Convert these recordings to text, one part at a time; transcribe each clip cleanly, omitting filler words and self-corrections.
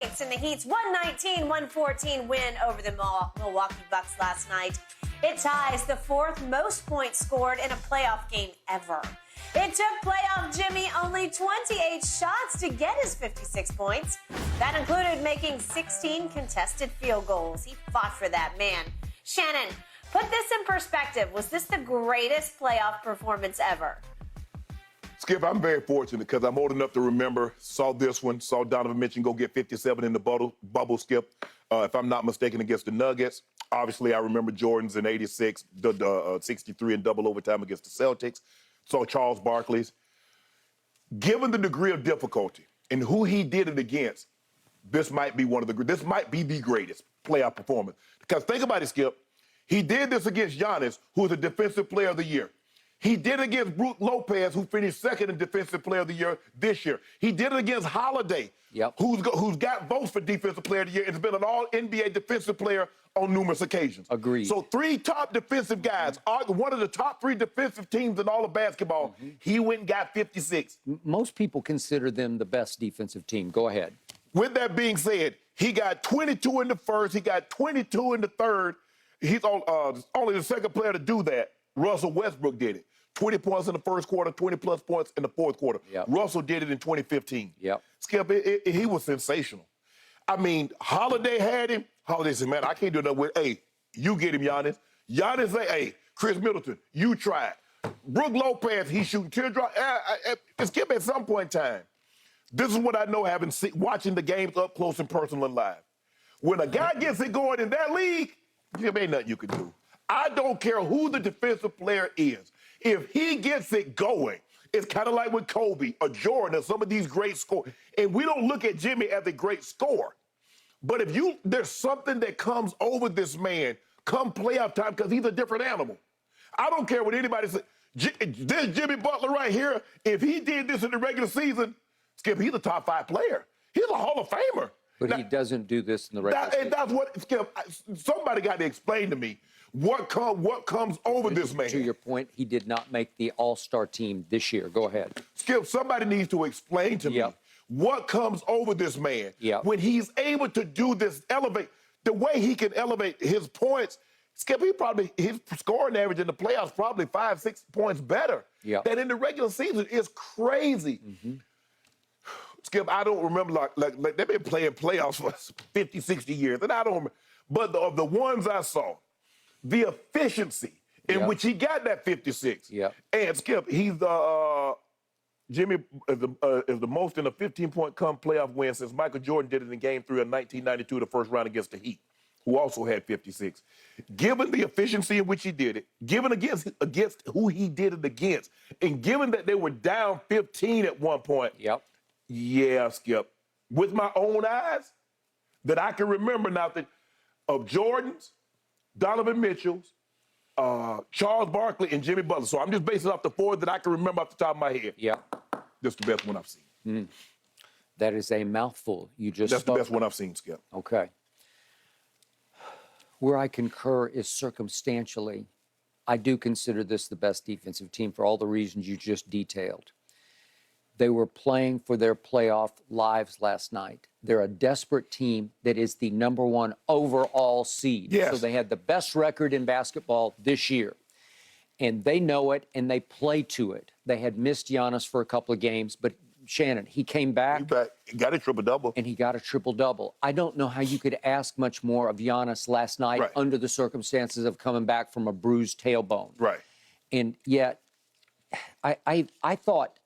In the Heat's 119-114 win over the Milwaukee Bucks last night, it ties the fourth most points scored in a playoff game ever. It took playoff Jimmy only 28 shots to get his 56 points. That included making 16 contested field goals. He fought for that, man. Shannon, put this in perspective. Was this the greatest playoff performance ever? Skip, I'm very fortunate because I'm old enough to remember, saw this one, saw Donovan Mitchell go get 57 in the bubble, Skip, if I'm not mistaken, against the Nuggets. Obviously, I remember Jordan's in 86, the 63 in double overtime against the Celtics. Saw Charles Barkley's. Given the degree of difficulty and who he did it against, this might be the greatest playoff performance. Because think about it, Skip. He did this against Giannis, who is a defensive player of the year. He did it against Brook Lopez, who finished second in Defensive Player of the Year this year. He did it against Holiday, who's got votes for Defensive Player of the Year and has been an all-NBA defensive player on numerous occasions. Agreed. So three top defensive guys, one of the top three defensive teams in all of basketball. He went and got 56. Most people consider them the best defensive team. Go ahead. With that being said, he got 22 in the first. He got 22 in the third. He's only the second player to do that. Russell Westbrook did it. 20 points in the first quarter, 20-plus points in the fourth quarter. Yep. Russell did it in 2015. Yep. Skip, he was sensational. I mean, Holiday had him. Holiday said, man, I can't do nothing with it. Hey, you get him, Giannis. Giannis say, hey, Chris Middleton, you try it. Brook Lopez, he's shooting teardrop. Skip, at some point in time, this is what I know watching the games up close and personal and live. When a guy gets it going in that league, there ain't nothing you can do. I don't care who the defensive player is. If he gets it going, it's kind of like with Kobe or Jordan or some of these great scorers. And we don't look at Jimmy as a great scorer. But there's something that comes over this man come playoff time because he's a different animal. I don't care what anybody says. This Jimmy Butler right here, if he did this in the regular season, Skip, he's a top 5 player. He's a Hall of Famer. But he doesn't do this in the regular season. And that's what, Skip, somebody got to explain to me what comes over this man. To your point, he did not make the All-Star team this year. Go ahead. Skip, somebody needs to explain to me what comes over this man when he's able to do this, elevate, the way he can elevate his points. Skip, his scoring average in the playoffs probably 5-6 points better than in the regular season. It's crazy. Skip, I don't remember, like they've been playing playoffs for 50, 60 years, and I don't remember. But of the ones I saw, the efficiency in which he got that 56. And Skip, he's Jimmy is the most in a 15-point playoff win since Michael Jordan did it in Game 3 of 1992, the first round against the Heat, who also had 56. Given the efficiency in which he did it, given against who he did it against, and given that they were down 15 at one point, Skip, with my own eyes, that I can remember now of Jordan's, Donovan Mitchell's, Charles Barkley, and Jimmy Butler. So I'm just basing off the 4 that I can remember off the top of my head. This is the best one I've seen. That is a mouthful. That's the best one I've seen, Skip. Okay. Where I concur is circumstantially, I do consider this the best defensive team for all the reasons you just detailed. They were playing for their playoff lives last night. They're a desperate team that is the #1 overall seed. So they had the best record in basketball this year. And they know it, and they play to it. They had missed Giannis for a couple of games, but Shannon, he came back. He got a triple-double. And he got a triple-double. I don't know how you could ask much more of Giannis last night under the circumstances of coming back from a bruised tailbone. And yet, I thought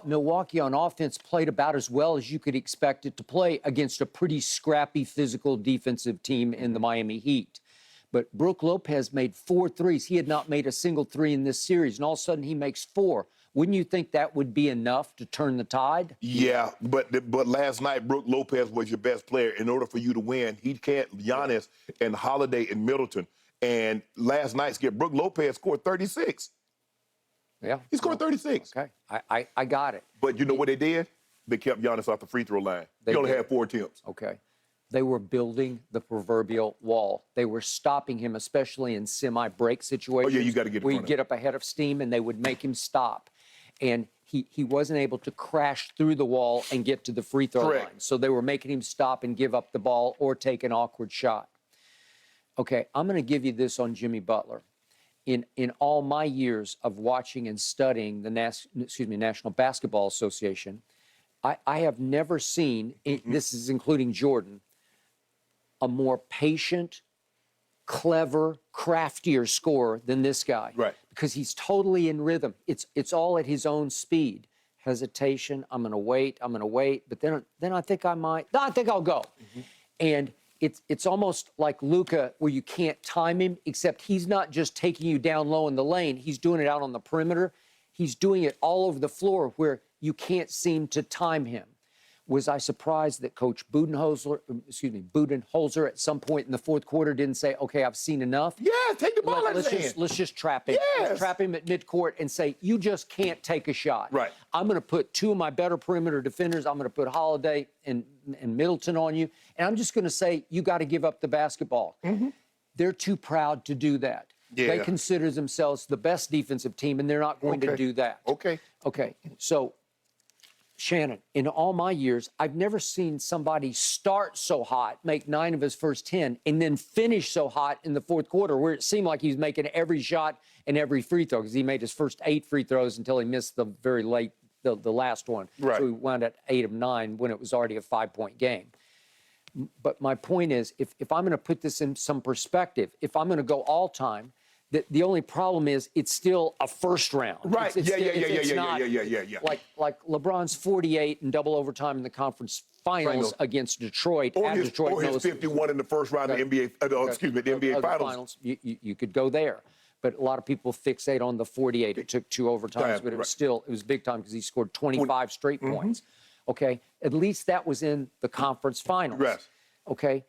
Milwaukee on offense played about as well as you could expect it to play against a pretty scrappy, physical defensive team in the Miami Heat. But Brook Lopez made 4 threes. He had not made a single 3 in this series, and all of a sudden he makes 4. Wouldn't you think that would be enough to turn the tide? Yeah, but last night, Brook Lopez was your best player. In order for you to win, Giannis and Holiday and Middleton. And last night, Brook Lopez scored 36. He scored 36. Okay, I got it. But you know what they did? They kept Giannis off the free throw line. He only had 4 attempts. Okay. They were building the proverbial wall. They were stopping him, especially in semi-break situations. You got to get in front of him. We'd get up ahead of steam, and they would make him stop. And he wasn't able to crash through the wall and get to the free throw line. So they were making him stop and give up the ball or take an awkward shot. Okay, I'm going to give you this on Jimmy Butler. In all my years of watching and studying the National Basketball Association, I have never seen, this is including Jordan, a more patient, clever, craftier scorer than this guy. Right. Because he's totally in rhythm. It's all at his own speed. Hesitation, I'm going to wait, but then I think I think I'll go. And it's almost like Luka, where you can't time him, except he's not just taking you down low in the lane. He's doing it out on the perimeter. He's doing it all over the floor where you can't seem to time him. Was I surprised that Coach Budenholzer at some point in the fourth quarter didn't say, okay, I've seen enough? Yeah, take the ball out of his hand. Let's just trap him. Yes. Let's trap him at midcourt and say, you just can't take a shot. Right. I'm going to put two of my better perimeter defenders. I'm going to put Holiday and Middleton on you. And I'm just going to say, you got to give up the basketball. They're too proud to do that. Yeah. They consider themselves the best defensive team, and they're not going to do that. Okay. So, Shannon, in all my years, I've never seen somebody start so hot, make 9 of his first 10, and then finish so hot in the fourth quarter where it seemed like he was making every shot and every free throw, because he made his first 8 free throws until he missed the very late, the last one. Right. So he wound at 8 of 9 when it was already a 5-point game. But my point is, if I'm going to put this in some perspective, if I'm going to go all time, the only problem is it's still a first round. Right. It's Yeah. Like LeBron's 48 in double overtime in the conference finals against Detroit. Or his 51 in the first round of the NBA, the NBA finals. You could go there. But a lot of people fixate on the 48. It took 2 overtimes, but it was big time because he scored 25 straight points. Okay. At least that was in the conference finals. Yes. Okay.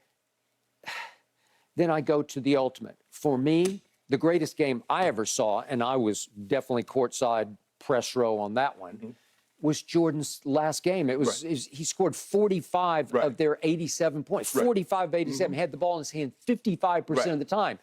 Then I go to the ultimate. For me, the greatest game I ever saw, and I was definitely courtside press row on that one, was Jordan's last game. He scored 45 of their 87 points. 45 of 87, had the ball in his hand 55% of the time.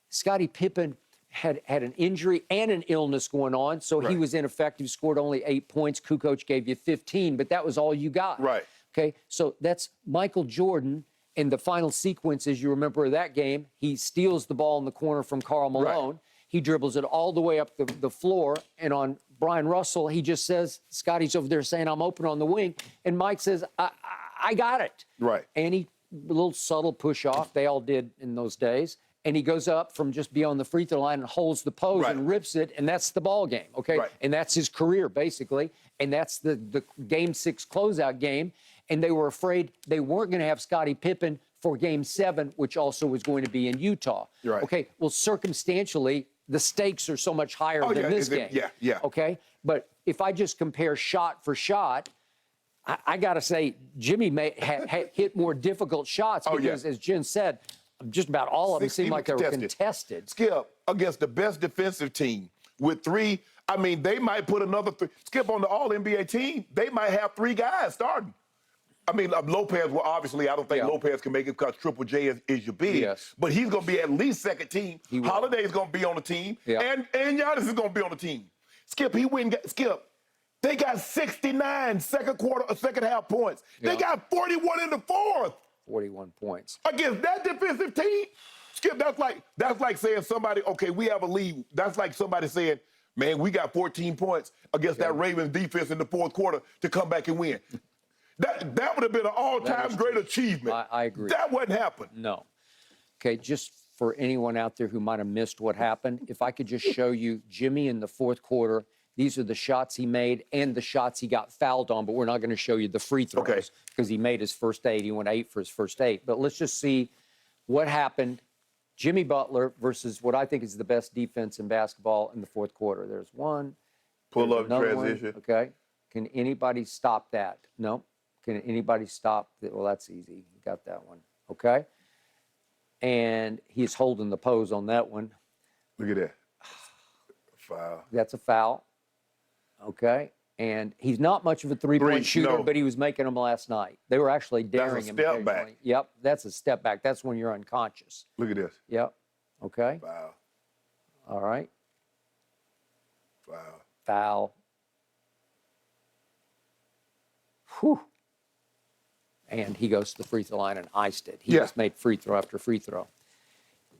Scottie Pippen had an injury and an illness going on, so he was ineffective, scored only 8 points. Kukoc gave you 15, but that was all you got. Right. Okay, so that's Michael Jordan. In the final sequence, as you remember that game, he steals the ball in the corner from Karl Malone. Right. He dribbles it all the way up the floor. And on Brian Russell, he just says, Scotty's over there saying, I'm open on the wing. And Mike says, I got it. Right. And a little subtle push off, they all did in those days. And he goes up from just beyond the free throw line and holds the pose and rips it. And that's the ball game, okay? Right. And that's his career, basically. And that's the Game 6 closeout game. And they were afraid they weren't going to have Scottie Pippen for Game 7, which also was going to be in Utah. Right. Okay, well, circumstantially, the stakes are so much higher than this game. Yeah. Okay, but if I just compare shot for shot, I got to say Jimmy hit more difficult shots because, as Jen said, just about all of them seemed like they were contested. Skip, against the best defensive team with 3, I mean, they might put another 3. Skip, on the All-NBA team, they might have 3 guys starting. I mean, Lopez, well, obviously, I don't think Lopez can make it because Triple J is your big. Yes. But he's going to be at least second team. Holiday's going to be on the team. And Giannis is going to be on the team. Skip, they got 69 second half points. They got 41 in the fourth. 41 points. Against that defensive team? Skip, that's like saying somebody, okay, we have a lead. That's like somebody saying, man, we got 14 points against that Ravens defense in the fourth quarter to come back and win. That would have been an all-time great achievement. I agree. That wouldn't happen. No. Okay, just for anyone out there who might have missed what happened, if I could just show you Jimmy in the fourth quarter, these are the shots he made and the shots he got fouled on, but we're not going to show you the free throws because he made his first 8. He went 8 for his first 8. But let's just see what happened. Jimmy Butler versus what I think is the best defense in basketball in the fourth quarter. There's one. Pull up transition. One. Okay. Can anybody stop that? No. Can anybody stop that? Well, that's easy. You got that one. Okay. And he's holding the pose on that one. Look at that. Foul. That's a foul. Okay. And he's not much of a three-point shooter, but he was making them last night. They were actually daring him. That's a step back. Yep. That's a step back. That's when you're unconscious. Look at this. Yep. Okay. Foul. All right. Foul. Foul. whew. And he goes to the free throw line and iced it. He just made free throw after free throw.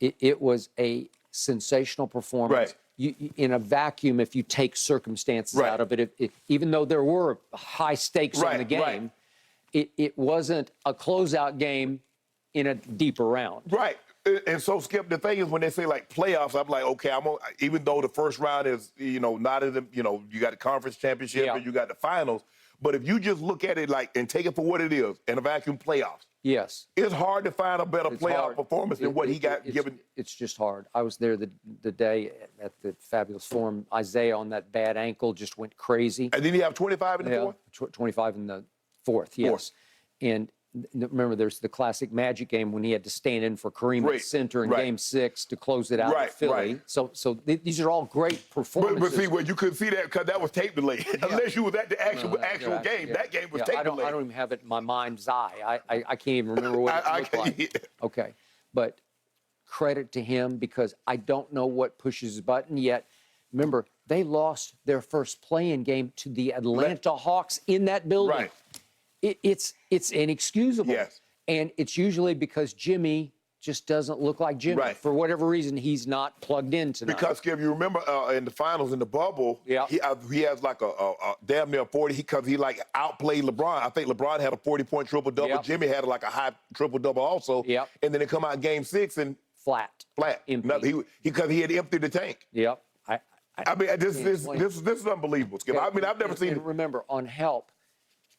It was a sensational performance. In a vacuum, if you take circumstances out of it, even though there were high stakes in the game, it wasn't a closeout game in a deeper round. Right. And so, Skip, the thing is, when they say like playoffs, I'm like, okay, even though the first round is, not in the, you got the conference championship and you got the finals, but if you just look at it like and take it for what it is, in a vacuum playoffs, it's hard to find a better playoff performance than what he got given. It's just hard. I was there the day at the Fabulous Forum. Isaiah on that bad ankle just went crazy. And then you have 25 in the fourth? 25 in the fourth, yes. And remember, there's the classic Magic game when he had to stand in for Kareem at center in Game 6 to close it out with Philly. So these are all great performances. But see, well, you couldn't see that because that was tape delayed. Unless you was at the actual game. That game was tape delayed. I don't even have it in my mind's eye. I can't even remember what it looked like. Okay. But credit to him because I don't know what pushes his button yet. Remember, they lost their first play-in game to the Atlanta Hawks in that building. Right. It's inexcusable. Yes. And it's usually because Jimmy just doesn't look like Jimmy. Right. For whatever reason, he's not plugged in tonight. Because, Skip, you remember in the finals in the bubble, he has like a damn near 40 because he like outplayed LeBron. I think LeBron had a 40-point triple-double. Jimmy had like a high triple-double also. And then they come out in Game 6 and flat. Empty. Because he had emptied the tank. I mean, this is unbelievable, Skip. I mean, I've never seen it. Remember, on help,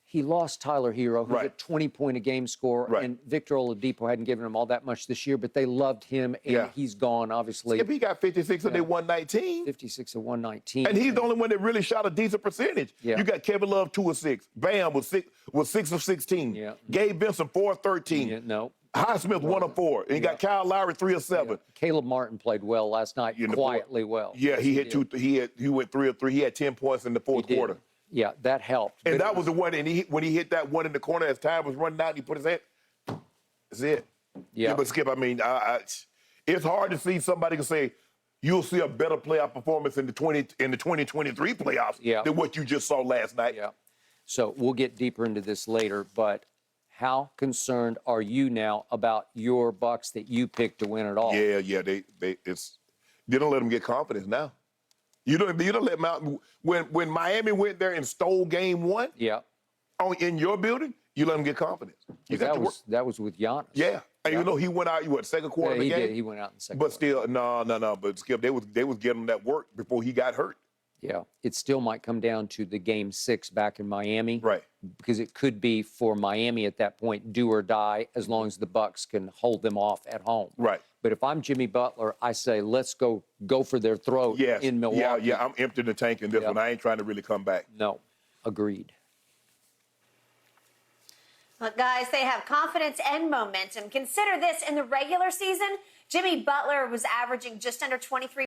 he lost Tyler Hero, who's a 20-point-a-game scorer, and Victor Oladipo hadn't given him all that much this year, but they loved him, and he's gone, obviously. Skip, he got 56 and they won 19. 56 and 119. And he's the only one that really shot a decent percentage. You got Kevin Love 2 of 6. Bam was 6 of 16. Gabe Benson 4 of 13. Highsmith 1 of 4. And you got Kyle Lowry 3 of 7. Caleb Martin played well last night, quietly well. Yeah, he hit 2. He went 3 of 3. He had 10 points in the fourth quarter. Yeah, that helped. And that was the one, and when he hit that one in the corner as time was running out, and he put his hand, that's it. But Skip, I mean, it's hard to see somebody can say, you'll see a better playoff performance in the 2023 playoffs than what you just saw last night. So we'll get deeper into this later, but how concerned are you now about your Bucks that you picked to win it all? Yeah, they don't let them get confidence now. You don't let them out. When Miami went there and stole Game 1 in your building, you let them get confidence. That was with Giannis. And you know he went out, second quarter of the game? He went out in the second quarter. But still, no. But Skip, they was getting him that work before he got hurt. It still might come down to the Game 6 back in Miami. Because it could be for Miami at that point, do or die, as long as the Bucks can hold them off at home. But if I'm Jimmy Butler, I say, let's go for their throat in Milwaukee. I'm emptying the tank in this one. I ain't trying to really come back. No, agreed. Look, guys, they have confidence and momentum. Consider this, in the regular season, Jimmy Butler was averaging just under 23